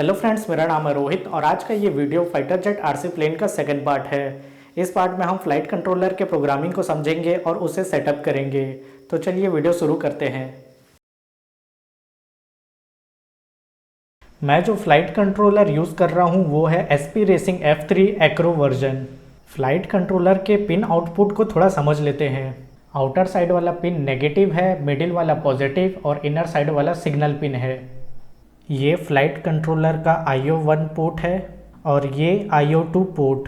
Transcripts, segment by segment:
Hello friends, मेरा नाम है रोहित और आज का ये video fighter jet RC plane का सेकंड पार्ट है। इस पार्ट में हम फ्लाइट कंट्रोलर के प्रोग्रामिंग को समझेंगे और उसे सेटअप करेंगे। तो चलिए वीडियो शुरू करते हैं। मैं जो फ्लाइट कंट्रोलर यूज़ कर रहा हूँ वो है SP racing F3 Acro version. Flight controller के पिन आउटपुट को थोड़ा समझ लेते हैं। आउटर साइड वाला पिन नेगेटिव है, मिडिल वाला पॉजिटिव और इनर साइड वाला सिग्नल पिन है। ये फ्लाइट कंट्रोलर का IO1 पोर्ट है और ये IO2 पोर्ट।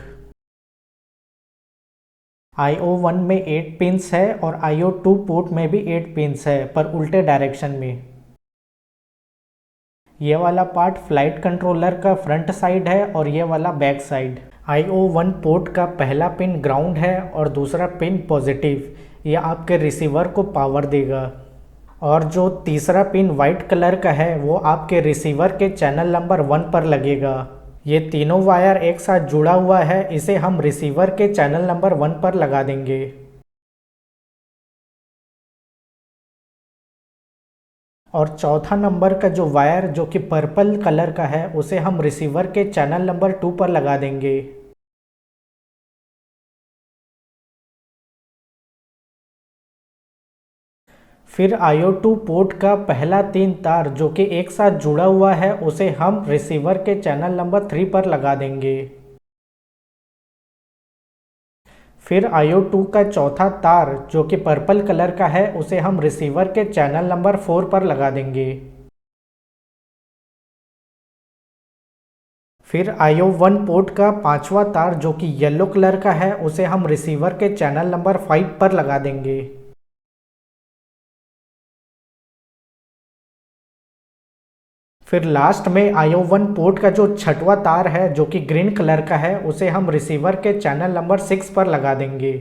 IO1 में 8 पिंस है और IO2 पोर्ट में भी 8 पिंस है, पर उल्टे डायरेक्शन में। ये वाला पार्ट फ्लाइट कंट्रोलर का फ्रंट साइड है और ये वाला बैक साइड। IO1 पोर्ट का पहला पिन ग्राउंड है और दूसरा पिन पॉजिटिव। ये आपके रिसीवर को पावर देगा। और जो तीसरा पिन वाइट कलर का है वो आपके रिसीवर के चैनल नंबर 1 पर लगेगा। ये तीनों वायर एक साथ जुड़ा हुआ है, इसे हम रिसीवर के चैनल नंबर 1 पर लगा देंगे। और चौथा नंबर का जो वायर जो कि पर्पल कलर का है उसे हम रिसीवर के चैनल नंबर 2 पर लगा देंगे। फिर IO2 पोर्ट का पहला 3 तार जो कि एक साथ जुड़ा हुआ है उसे हम रिसीवर के चैनल नंबर 3 पर लगा देंगे। फिर IO2 का चौथा तार जो कि पर्पल कलर का है उसे हम रिसीवर के चैनल नंबर 4 पर लगा देंगे। फिर IO1 पोर्ट का पांचवा तार जो कि येलो कलर का है उसे हम रिसीवर के चैनल नंबर 5 पर लगा देंगे। फिर लास्ट में IO1 पोर्ट का जो छठवां तार है जो कि ग्रीन कलर का है उसे हम रिसीवर के चैनल नंबर 6 पर लगा देंगे।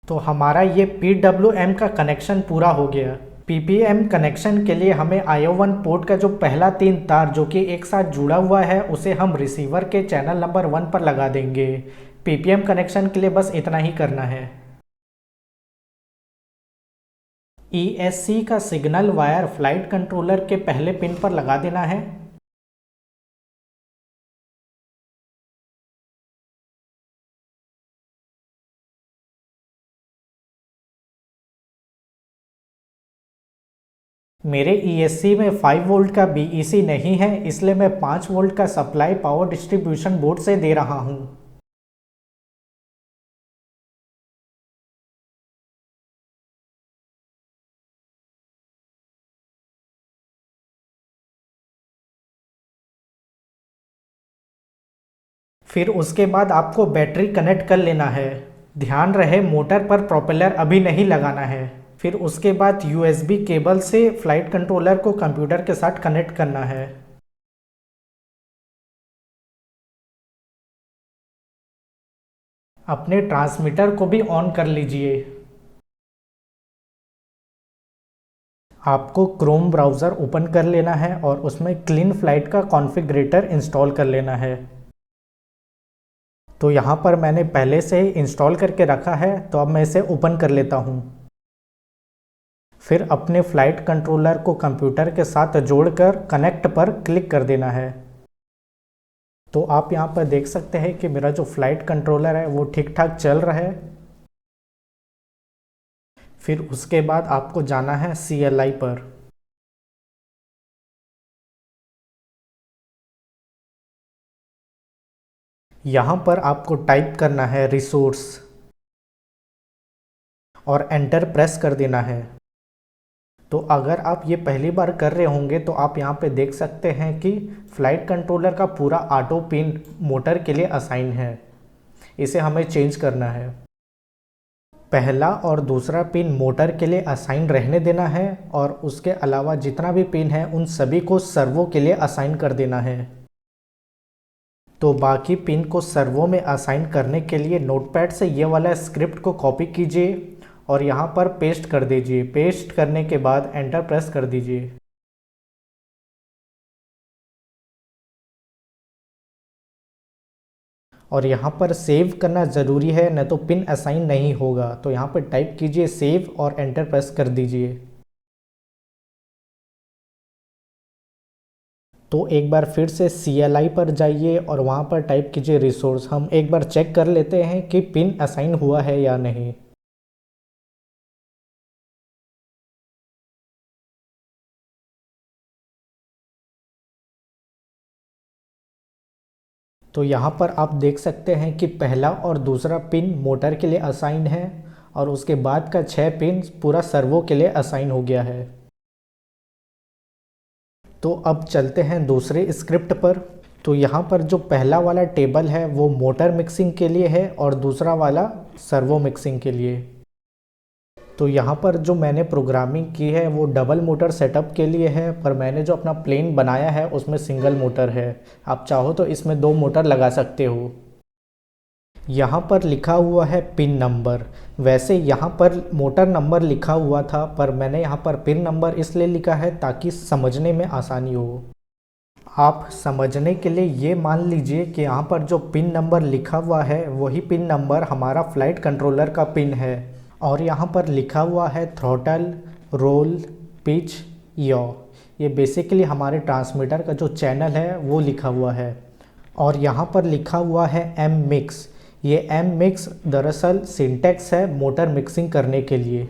तो हमारा ये PWM का कनेक्शन पूरा हो गया। PPM कनेक्शन के लिए हमें IO1 पोर्ट का जो पहला 3 तार जो कि एक साथ जुड़ा हुआ है उसे हम रिसीवर के चैनल नंबर 1 पर लगा देंगे। PPM कनेक्शन के लिए बस इतना ही करना है। ESC का सिग्नल वायर फ्लाइट कंट्रोलर के पहले पिन पर लगा देना है। मेरे ESC में 5 वोल्ट का BEC नहीं है, इसलिए मैं 5 वोल्ट का सप्लाई पावर डिस्ट्रीब्यूशन बोर्ड से दे रहा हूँ। फिर उसके बाद आपको बैटरी कनेक्ट कर लेना है। ध्यान रहे मोटर पर प्रोपेलर अभी नहीं लगाना है। फिर उसके बाद USB केबल से फ्लाइट कंट्रोलर को कंप्यूटर के साथ कनेक्ट करना है। अपने ट्रांसमीटर को भी ऑन कर लीजिए। आपको क्रोम ब्राउज़र ओपन कर लेना है और उसमें क्लीन फ्लाइट का कॉन्फ़िगरेटर इंस्टॉल कर लेना है। तो यहाँ पर मैंने पहले से ही इंस्टॉल करके रखा है, तो अब मैं इसे ओपन कर लेता हूँ। फिर अपने फ्लाइट कंट्रोलर को कंप्यूटर के साथ जोड़कर कनेक्ट पर क्लिक कर देना है। तो आप यहाँ पर देख सकते हैं कि मेरा जो फ्लाइट कंट्रोलर है वो ठीक ठाक चल रहा है। फिर उसके बाद आपको जाना है CLI पर। यहाँ पर आपको टाइप करना है रिसोर्स और एंटर प्रेस कर देना है। तो अगर आप ये पहली बार कर रहे होंगे तो आप यहाँ पे देख सकते हैं कि फ्लाइट कंट्रोलर का पूरा ऑटो पिन मोटर के लिए असाइन है। इसे हमें चेंज करना है। पहला और दूसरा पिन मोटर के लिए असाइन रहने देना है और उसके अलावा जितना भी पिन है उन सभी को सर्वो के लिए असाइन कर देना है। तो बाकी पिन को सर्वो में असाइन करने के लिए नोटपैड से ये वाला स्क्रिप्ट को कॉपी कीजिए और यहाँ पर पेस्ट कर दीजिए। पेस्ट करने के बाद एंटर प्रेस कर दीजिए। और यहाँ पर सेव करना ज़रूरी है, न तो पिन असाइन नहीं होगा। तो यहाँ पर टाइप कीजिए सेव और एंटर प्रेस कर दीजिए। तो एक बार फिर से CLI पर जाइए और वहाँ पर टाइप कीजिए रिसोर्स। हम एक बार चेक कर लेते हैं कि पिन असाइन हुआ है या नहीं। तो यहाँ पर आप देख सकते हैं कि पहला और दूसरा पिन मोटर के लिए असाइन है और उसके बाद का 6 पिन पूरा सर्वो के लिए असाइन हो गया है। तो अब चलते हैं दूसरे स्क्रिप्ट पर। तो यहाँ पर जो पहला वाला टेबल है वो मोटर मिक्सिंग के लिए है और दूसरा वाला सर्वो मिक्सिंग के लिए। तो यहाँ पर जो मैंने प्रोग्रामिंग की है वो डबल मोटर सेटअप के लिए है, पर मैंने जो अपना प्लेन बनाया है उसमें सिंगल मोटर है। आप चाहो तो इसमें 2 मोटर लगा सकते हो। यहाँ पर लिखा हुआ है पिन नंबर। वैसे यहाँ पर मोटर नंबर लिखा हुआ था, पर मैंने यहाँ पर पिन नंबर इसलिए लिखा है ताकि समझने में आसानी हो। आप समझने के लिए ये मान लीजिए कि यहाँ पर जो पिन नंबर लिखा हुआ है वही पिन नंबर हमारा फ्लाइट कंट्रोलर का पिन है। और यहाँ पर लिखा हुआ है थ्रॉटल, रोल, पिच, यॉ। ये बेसिकली हमारे ट्रांसमीटर का जो चैनल है वो लिखा हुआ है। और यहाँ पर लिखा हुआ है एम मिक्स। ये एम मिक्स दरअसल सिंटैक्स है मोटर मिक्सिंग करने के लिए।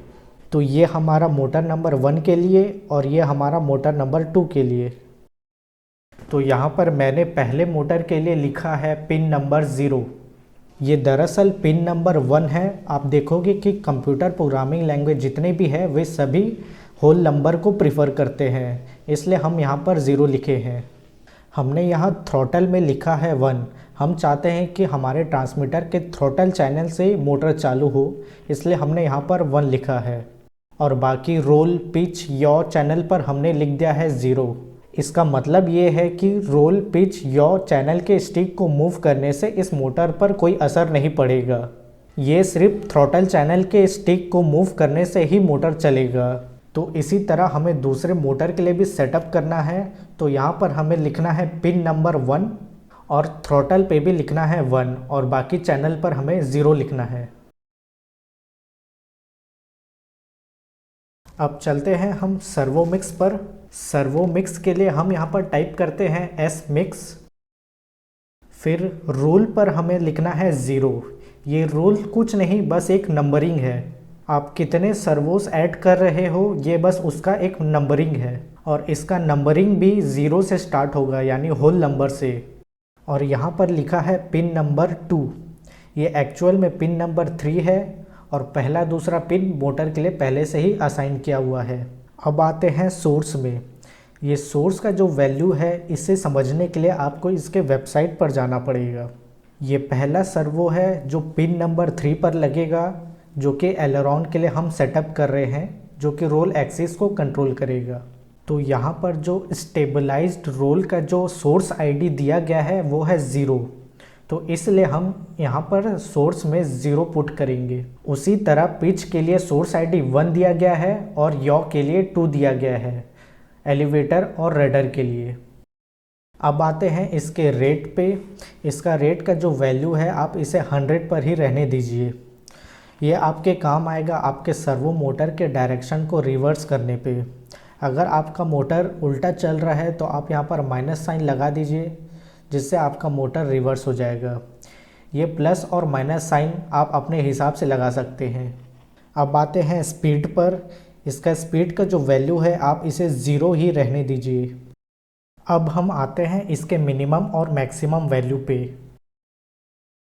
तो ये हमारा मोटर नंबर 1 के लिए और ये हमारा मोटर नंबर 2 के लिए। तो यहाँ पर मैंने पहले मोटर के लिए लिखा है पिन नंबर 0। ये दरअसल पिन नंबर 1 है। आप देखोगे कि कंप्यूटर प्रोग्रामिंग लैंग्वेज जितने भी है वे सभी होल नंबर को प्रीफर करते हैं, इसलिए हम यहाँ पर 0 लिखे हैं। हमने यहाँ थ्रॉटल में लिखा है 1। हम चाहते हैं कि हमारे ट्रांसमीटर के थ्रॉटल चैनल से मोटर चालू हो, इसलिए हमने यहाँ पर 1 लिखा है। और बाकी रोल, पिच, यॉ चैनल पर हमने लिख दिया है 0। इसका मतलब ये है कि रोल, पिच, यॉ चैनल के स्टिक को मूव करने से इस मोटर पर कोई असर नहीं पड़ेगा। ये सिर्फ थ्रॉटल चैनल के स्टिक को मूव करने से ही मोटर चलेगा। तो इसी तरह हमें दूसरे मोटर के लिए भी सेटअप करना है। तो यहाँ पर हमें लिखना है पिन नंबर 1 और थ्रॉटल पे भी लिखना है 1 और बाकी चैनल पर हमें 0 लिखना है। अब चलते हैं हम सर्वो मिक्स पर। सर्वो मिक्स के लिए हम यहाँ पर टाइप करते हैं एस मिक्स। फिर रूल पर हमें लिखना है 0। ये रूल कुछ नहीं, बस एक नंबरिंग है। आप कितने सर्वोस ऐड कर रहे हो ये बस उसका एक नंबरिंग है और इसका नंबरिंग भी 0 से स्टार्ट होगा, यानी होल नंबर से। और यहाँ पर लिखा है पिन नंबर 2। ये एक्चुअल में पिन नंबर 3 है और पहला दूसरा पिन मोटर के लिए पहले से ही असाइन किया हुआ है। अब आते हैं सोर्स में। ये सोर्स का जो वैल्यू है इसे समझने के लिए आपको इसके वेबसाइट पर जाना पड़ेगा। ये पहला सर्वो है जो पिन नंबर 3 पर लगेगा, जो कि एलेरॉन के लिए हम सेटअप कर रहे हैं, जो कि रोल एक्सिस को कंट्रोल करेगा। तो यहाँ पर जो स्टेबलाइज्ड रोल का जो सोर्स आईडी दिया गया है वो है 0। तो इसलिए हम यहाँ पर सोर्स में 0 पुट करेंगे। उसी तरह पिच के लिए सोर्स आईडी 1 दिया गया है और यॉ के लिए 2 दिया गया है, एलिवेटर और रडर के लिए। अब आते हैं इसके रेट पे। इसका रेट का जो वैल्यू है आप इसे 100 पर ही रहने दीजिए। ये आपके काम आएगा आपके सर्वो मोटर के डायरेक्शन को रिवर्स करने पे। अगर आपका मोटर उल्टा चल रहा है तो आप यहाँ पर माइनस साइन लगा दीजिए, जिससे आपका मोटर रिवर्स हो जाएगा। ये प्लस और माइनस साइन आप अपने हिसाब से लगा सकते हैं। अब आते हैं स्पीड पर। इसका स्पीड का जो वैल्यू है आप इसे 0 ही रहने दीजिए। अब हम आते हैं इसके मिनिमम और मैक्सिमम वैल्यू पे।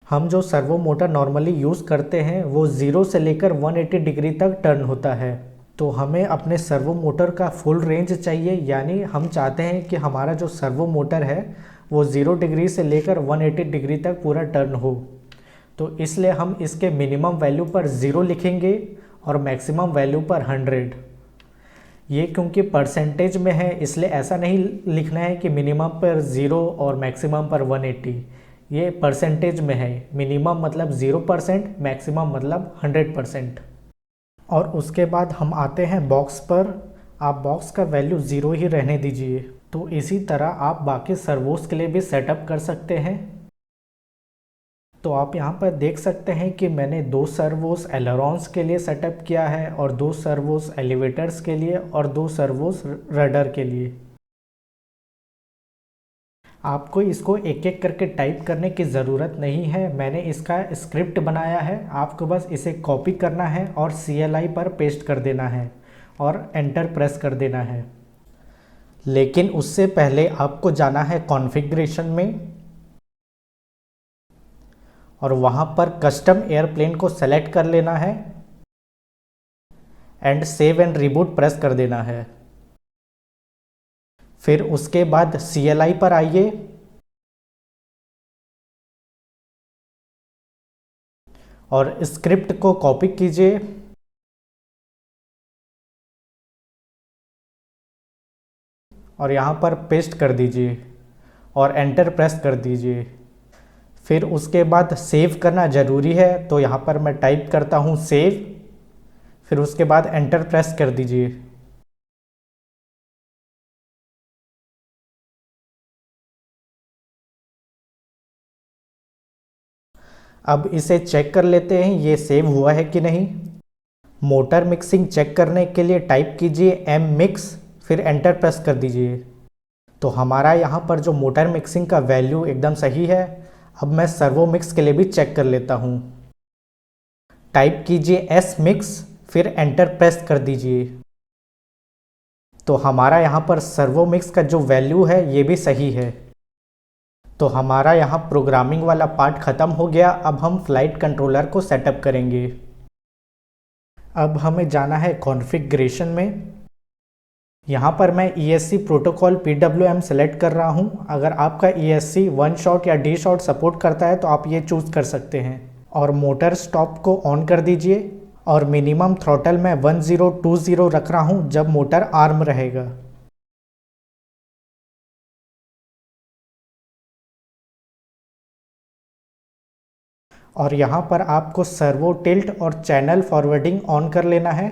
हम जो सर्वो मोटर नॉर्मली यूज़ करते हैं वो 0 से लेकर 180 डिग्री तक टर्न होता है। तो हमें अपने सर्वो मोटर का फुल रेंज चाहिए, यानी हम चाहते हैं कि हमारा जो सर्वो मोटर है वो 0 डिग्री से लेकर 180 डिग्री तक पूरा टर्न हो। तो इसलिए हम इसके मिनिमम वैल्यू पर 0 लिखेंगे और मैक्सिमम वैल्यू पर 100। ये क्योंकि परसेंटेज में है इसलिए ऐसा नहीं लिखना है कि मिनिमम पर 0 और मैक्सिमम पर 180। ये परसेंटेज में है, मिनिमम मतलब 0%, मैक्सिमम मतलब 100%। और उसके बाद हम आते हैं बॉक्स पर। आप बॉक्स का वैल्यू 0 ही रहने दीजिए। तो इसी तरह आप बाकी सर्वोस के लिए भी सेटअप कर सकते हैं। तो आप यहाँ पर देख सकते हैं कि मैंने 2 सर्वोस एलरॉन्स के लिए सेटअप किया है और 2 सर्वोस एलिवेटर्स के लिए और 2 सर्वोस रडर के लिए। आपको इसको एक एक करके टाइप करने की ज़रूरत नहीं है, मैंने इसका स्क्रिप्ट बनाया है। आपको बस इसे कॉपी करना है और CLI पर पेस्ट कर देना है और एंटर प्रेस कर देना है। लेकिन उससे पहले आपको जाना है कॉन्फ़िगरेशन में और वहाँ पर कस्टम एयरप्लेन को सेलेक्ट कर लेना है and save and reboot press कर देना है। फिर उसके बाद CLI पर आइए और स्क्रिप्ट को कॉपी कीजिए और यहाँ पर पेस्ट कर दीजिए और एंटर प्रेस कर दीजिए। फिर उसके बाद सेव करना ज़रूरी है, तो यहाँ पर मैं टाइप करता हूँ सेव, फिर उसके बाद एंटर प्रेस कर दीजिए। अब इसे चेक कर लेते हैं ये सेव हुआ है कि नहीं। मोटर मिक्सिंग चेक करने के लिए टाइप कीजिए mmix, फिर एंटर प्रेस कर दीजिए। तो हमारा यहाँ पर जो मोटर मिक्सिंग का वैल्यू एकदम सही है। अब मैं सर्वो मिक्स के लिए भी चेक कर लेता हूँ। टाइप कीजिए smix, फिर एंटर प्रेस कर दीजिए। तो हमारा यहाँ पर सर्वो मिक्स का जो वैल्यू है ये भी सही है। तो हमारा यहाँ प्रोग्रामिंग वाला पार्ट ख़त्म हो गया। अब हम फ्लाइट कंट्रोलर को सेटअप करेंगे। अब हमें जाना है कॉन्फ़िगरेशन में। यहाँ पर मैं ESC प्रोटोकॉल PWM सेलेक्ट कर रहा हूँ। अगर आपका ESC 1 शॉट या D शॉट सपोर्ट करता है तो आप ये चूज़ कर सकते हैं। और मोटर स्टॉप को ऑन कर दीजिए और मिनिमम थ्रॉटल मैं 1020 रख रहा हूँ जब मोटर आर्म रहेगा। और यहाँ पर आपको सर्वो टिल्ट और चैनल फॉरवर्डिंग ऑन कर लेना है।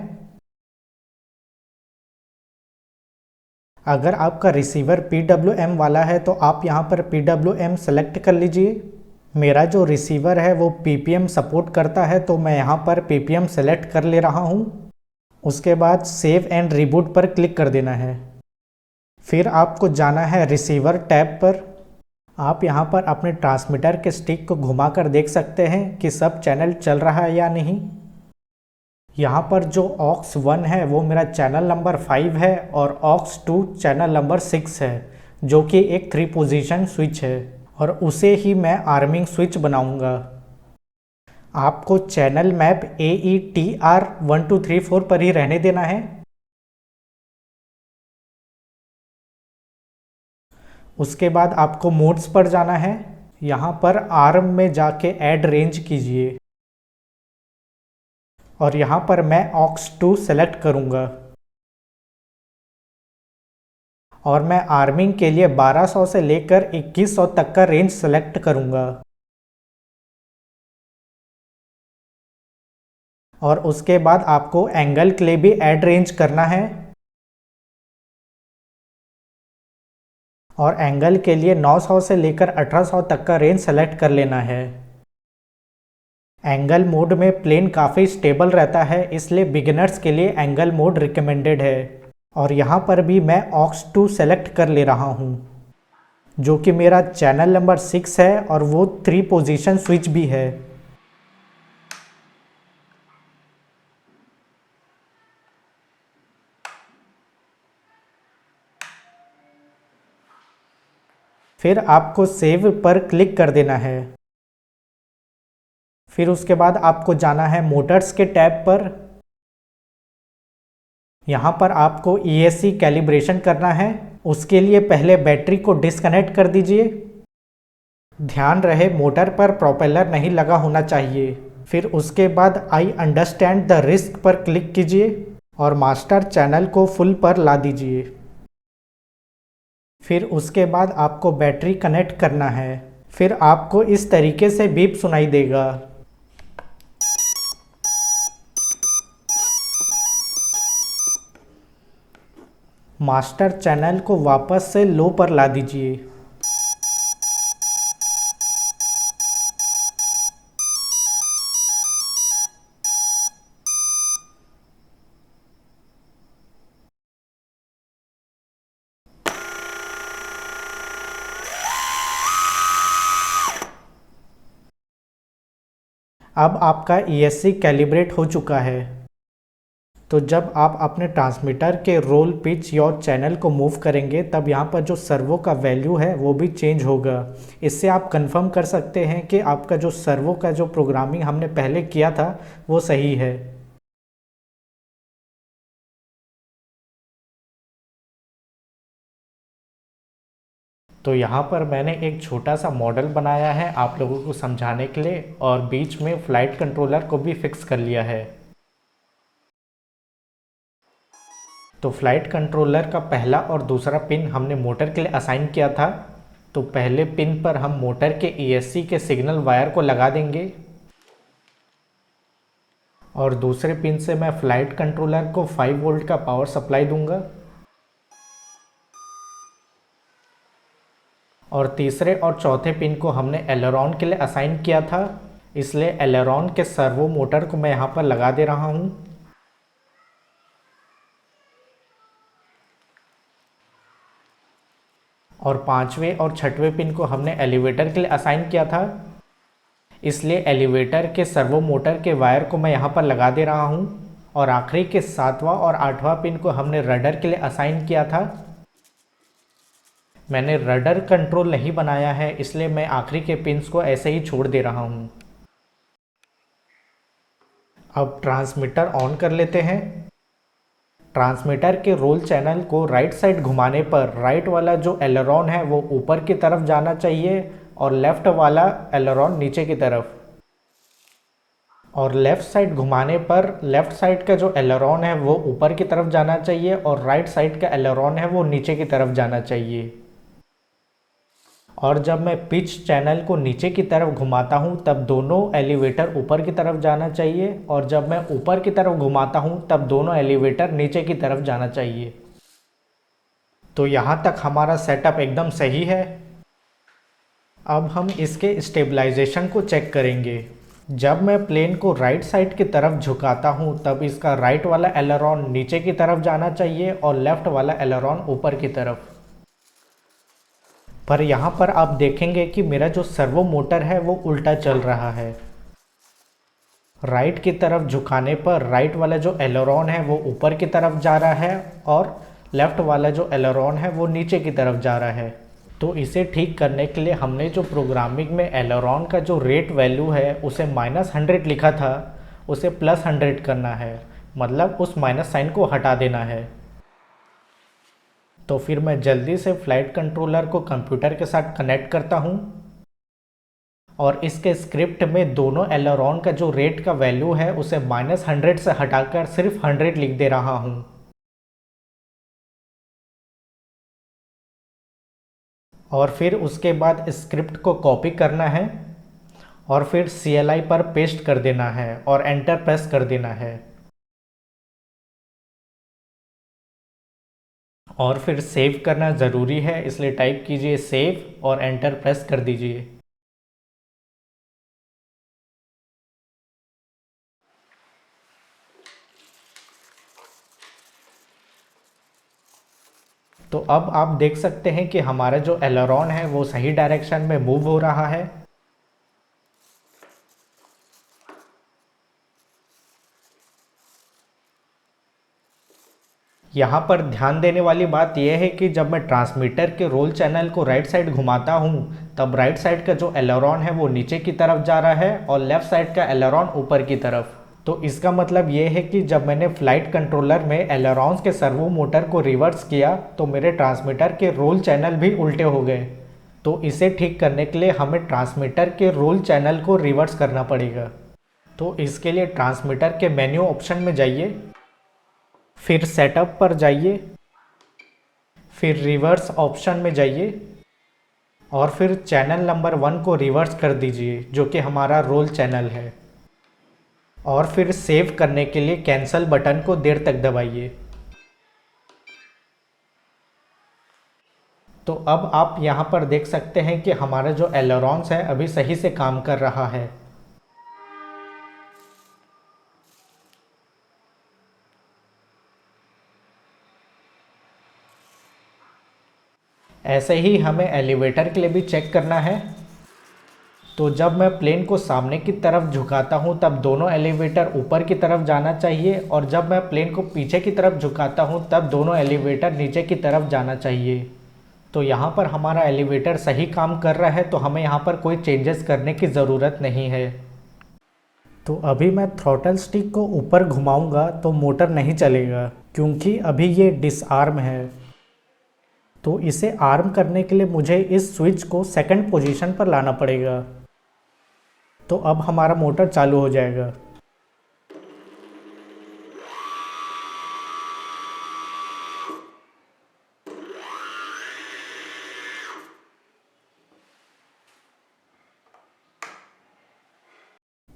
अगर आपका रिसीवर PWM वाला है तो आप यहाँ पर PWM सेलेक्ट कर लीजिए। मेरा जो रिसीवर है वो PPM सपोर्ट करता है तो मैं यहाँ पर PPM सेलेक्ट कर ले रहा हूँ। उसके बाद सेव एंड रिबूट पर क्लिक कर देना है। फिर आपको जाना है रिसीवर टैब पर। आप यहाँ पर अपने ट्रांसमीटर के स्टिक को घुमाकर देख सकते हैं कि सब चैनल चल रहा है या नहीं। यहाँ पर जो ऑक्स 1 है वो मेरा चैनल नंबर 5 है और ऑक्स 2 चैनल नंबर 6 है, जो कि एक 3 पोजीशन स्विच है और उसे ही मैं आर्मिंग स्विच बनाऊंगा। आपको चैनल मैप AETR 1234 पर ही रहने देना है। उसके बाद आपको मोड्स पर जाना है। यहाँ पर आर्म में जाके ऐड रेंज कीजिए और यहाँ पर मैं ऑक्स 2 सेलेक्ट करूँगा और मैं आर्मिंग के लिए 1200 से लेकर 2100 तक का रेंज सेलेक्ट करूँगा। और उसके बाद आपको एंगल के लिए भी ऐड रेंज करना है और एंगल के लिए 900 से लेकर 1800 तक का रेंज सेलेक्ट कर लेना है। एंगल मोड में प्लेन काफ़ी स्टेबल रहता है, इसलिए बिगिनर्स के लिए एंगल मोड रिकमेंडेड है। और यहाँ पर भी मैं ऑक्स 2 सेलेक्ट कर ले रहा हूँ, जो कि मेरा चैनल नंबर 6 है और वो 3 पोजीशन स्विच भी है। फिर आपको सेव पर क्लिक कर देना है। फिर उसके बाद आपको जाना है मोटर्स के टैब पर। यहाँ पर आपको ESC कैलिब्रेशन करना है। उसके लिए पहले बैटरी को डिस्कनेक्ट कर दीजिए। ध्यान रहे मोटर पर प्रोपेलर नहीं लगा होना चाहिए। फिर उसके बाद आई अंडरस्टैंड द रिस्क पर क्लिक कीजिए और मास्टर चैनल को फुल पर ला दीजिए। फिर उसके बाद आपको बैटरी कनेक्ट करना है। फिर आपको इस तरीके से बीप सुनाई देगा। मास्टर चैनल को वापस से लो पर ला दीजिए। अब आपका ESC कैलिब्रेट हो चुका है। तो जब आप अपने ट्रांसमीटर के रोल, पिच या चैनल को मूव करेंगे तब यहाँ पर जो सर्वो का वैल्यू है वो भी चेंज होगा। इससे आप कंफर्म कर सकते हैं कि आपका जो सर्वो का जो प्रोग्रामिंग हमने पहले किया था वो सही है। तो यहाँ पर मैंने एक छोटा सा मॉडल बनाया है आप लोगों को समझाने के लिए, और बीच में फ्लाइट कंट्रोलर को भी फिक्स कर लिया है। तो फ्लाइट कंट्रोलर का पहला और दूसरा पिन हमने मोटर के लिए असाइन किया था। तो पहले पिन पर हम मोटर के ESC के सिग्नल वायर को लगा देंगे, और दूसरे पिन से मैं फ्लाइट कंट्रोलर को 5 वोल्ट का पावर सप्लाई दूंगा। और तीसरे और चौथे पिन को हमने एलेरॉन के लिए असाइन किया था, इसलिए एलेरॉन के सर्वो मोटर को मैं यहाँ पर लगा दे रहा हूँ। और पांचवें और छठवें पिन को हमने एलिवेटर के लिए असाइन किया था, इसलिए एलिवेटर के सर्वो मोटर के वायर को मैं यहाँ पर लगा दे रहा हूँ। और आखिरी के सातवां और आठवां पिन को हमने रडर के लिए असाइन किया था। मैंने रडर कंट्रोल नहीं बनाया है, इसलिए मैं आखिरी के पिन्स को ऐसे ही छोड़ दे रहा हूँ। अब ट्रांसमीटर ऑन कर लेते हैं। ट्रांसमीटर के रोल चैनल को राइट साइड घुमाने पर राइट वाला जो एलेरॉन है वो ऊपर की तरफ जाना चाहिए, और लेफ्ट वाला एलेरॉन नीचे की तरफ। और लेफ़्ट साइड घुमाने पर लेफ़्ट साइड का जो एलेरॉन है वो ऊपर की तरफ जाना चाहिए, और राइट साइड का एलेरॉन है वो नीचे की तरफ जाना चाहिए। और जब मैं पिच चैनल को नीचे की तरफ घुमाता हूँ तब दोनों एलिवेटर ऊपर की तरफ जाना चाहिए, और जब मैं ऊपर की तरफ घुमाता हूँ तब दोनों एलिवेटर नीचे की तरफ जाना चाहिए। तो यहाँ तक हमारा सेटअप एकदम सही है। अब हम इसके स्टेबलाइजेशन को चेक करेंगे। जब मैं प्लेन को राइट साइड की तरफ झुकाता हूँ तब इसका राइट वाला एलेरॉन नीचे की तरफ जाना चाहिए और लेफ़्ट वाला एलेरॉन ऊपर की तरफ। पर यहाँ पर आप देखेंगे कि मेरा जो सर्वो मोटर है वो उल्टा चल रहा है। राइट की तरफ झुकाने पर राइट वाला जो एलेरॉन है वो ऊपर की तरफ जा रहा है, और लेफ़्ट वाला जो एलेरॉन है वो नीचे की तरफ जा रहा है। तो इसे ठीक करने के लिए हमने जो प्रोग्रामिंग में एलेरॉन का जो रेट वैल्यू है उसे -100 लिखा था, उसे +100 करना है, मतलब उस माइनस साइन को हटा देना है। तो फिर मैं जल्दी से फ्लाइट कंट्रोलर को कंप्यूटर के साथ कनेक्ट करता हूँ, और इसके स्क्रिप्ट में दोनों एलेरॉन का जो रेट का वैल्यू है उसे -100 से हटाकर सिर्फ 100 लिख दे रहा हूँ। और फिर उसके बाद स्क्रिप्ट को कॉपी करना है और फिर CLI पर पेस्ट कर देना है और एंटर प्रेस कर देना है। और फिर सेव करना ज़रूरी है, इसलिए टाइप कीजिए सेव और एंटर प्रेस कर दीजिए। तो अब आप देख सकते हैं कि हमारा जो एलेरॉन है वो सही डायरेक्शन में मूव हो रहा है। यहाँ पर ध्यान देने वाली बात यह है कि जब मैं ट्रांसमीटर के रोल चैनल को राइट साइड घुमाता हूँ तब राइट साइड का जो एलेरॉन है वो नीचे की तरफ जा रहा है और लेफ्ट साइड का एलेरॉन ऊपर की तरफ। तो इसका मतलब ये है कि जब मैंने फ्लाइट कंट्रोलर में एलेरॉन्स के सर्वो मोटर को रिवर्स किया तो मेरे ट्रांसमीटर के रोल चैनल भी उल्टे हो गए। तो इसे ठीक करने के लिए हमें ट्रांसमीटर के रोल चैनल को रिवर्स करना पड़ेगा। तो इसके लिए ट्रांसमीटर के मेन्यू ऑप्शन में जाइए, फिर सेटअप पर जाइए, फिर रिवर्स ऑप्शन में जाइए, और फिर चैनल नंबर 1 को रिवर्स कर दीजिए जो कि हमारा रोल चैनल है। और फिर सेव करने के लिए कैंसिल बटन को देर तक दबाइए। तो अब आप यहाँ पर देख सकते हैं कि हमारा जो एलेरॉन्स है अभी सही से काम कर रहा है। ऐसे ही हमें एलिवेटर के लिए भी चेक करना है। तो जब मैं प्लेन को सामने की तरफ झुकाता हूँ तब दोनों एलिवेटर ऊपर की तरफ जाना चाहिए, और जब मैं प्लेन को पीछे की तरफ झुकाता हूँ तब दोनों एलिवेटर नीचे की तरफ जाना चाहिए। तो यहाँ पर हमारा एलिवेटर सही काम कर रहा है, तो हमें यहाँ पर कोई चेंजेस करने की ज़रूरत नहीं है। तो अभी मैं थ्रॉटल स्टिक को ऊपर घुमाऊंगा तो मोटर नहीं चलेगा, क्योंकि अभी ये डिसआर्म है। तो इसे आर्म करने के लिए मुझे इस स्विच को सेकंड पोजीशन पर लाना पड़ेगा। तो अब हमारा मोटर चालू हो जाएगा।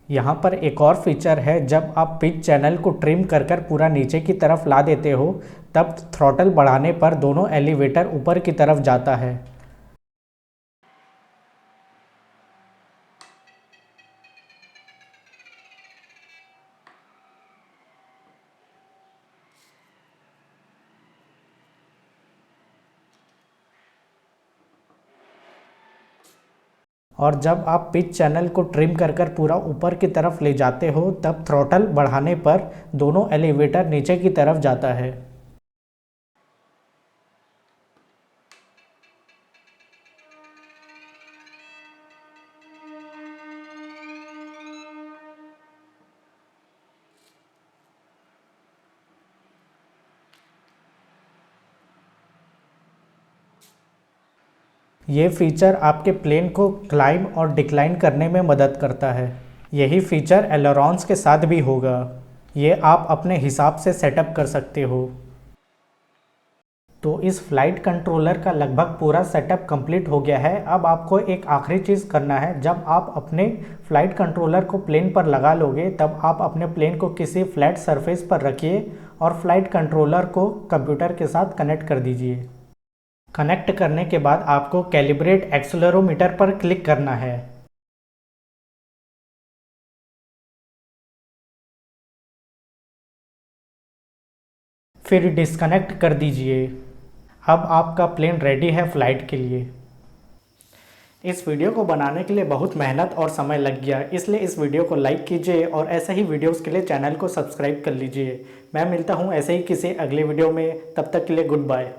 यहाँ पर एक और फीचर है, जब आप पिच चैनल को ट्रिम कर कर पूरा नीचे की तरफ ला देते हो तब थ्रॉटल बढ़ाने पर दोनों एलिवेटर ऊपर की तरफ जाता है। और जब आप पिच चैनल को ट्रिम कर कर पूरा ऊपर की तरफ ले जाते हो तब थ्रॉटल बढ़ाने पर दोनों एलिवेटर नीचे की तरफ जाता है। ये फीचर आपके प्लेन को क्लाइंब और डिक्लाइन करने में मदद करता है। यही फीचर एलरॉन्स के साथ भी होगा। ये आप अपने हिसाब से सेटअप कर सकते हो। तो इस फ्लाइट कंट्रोलर का लगभग पूरा सेटअप कंप्लीट हो गया है। अब आपको एक आखिरी चीज़ करना है। जब आप अपने फ्लाइट कंट्रोलर को प्लेन पर लगा लोगे तब आप अपने प्लेन को किसी फ्लैट सरफेस पर रखिए और फ्लाइट कंट्रोलर को कंप्यूटर के साथ कनेक्ट कर दीजिए। कनेक्ट करने के बाद आपको कैलिब्रेट एक्सेलेरोमीटर पर क्लिक करना है। फिर डिस्कनेक्ट कर दीजिए। अब आपका प्लेन रेडी है फ्लाइट के लिए। इस वीडियो को बनाने के लिए बहुत मेहनत और समय लग गया, इसलिए इस वीडियो को लाइक कीजिए और ऐसे ही वीडियोस के लिए चैनल को सब्सक्राइब कर लीजिए। मैं मिलता हूँ ऐसे ही किसी अगले वीडियो में, तब तक के लिए गुड बाय।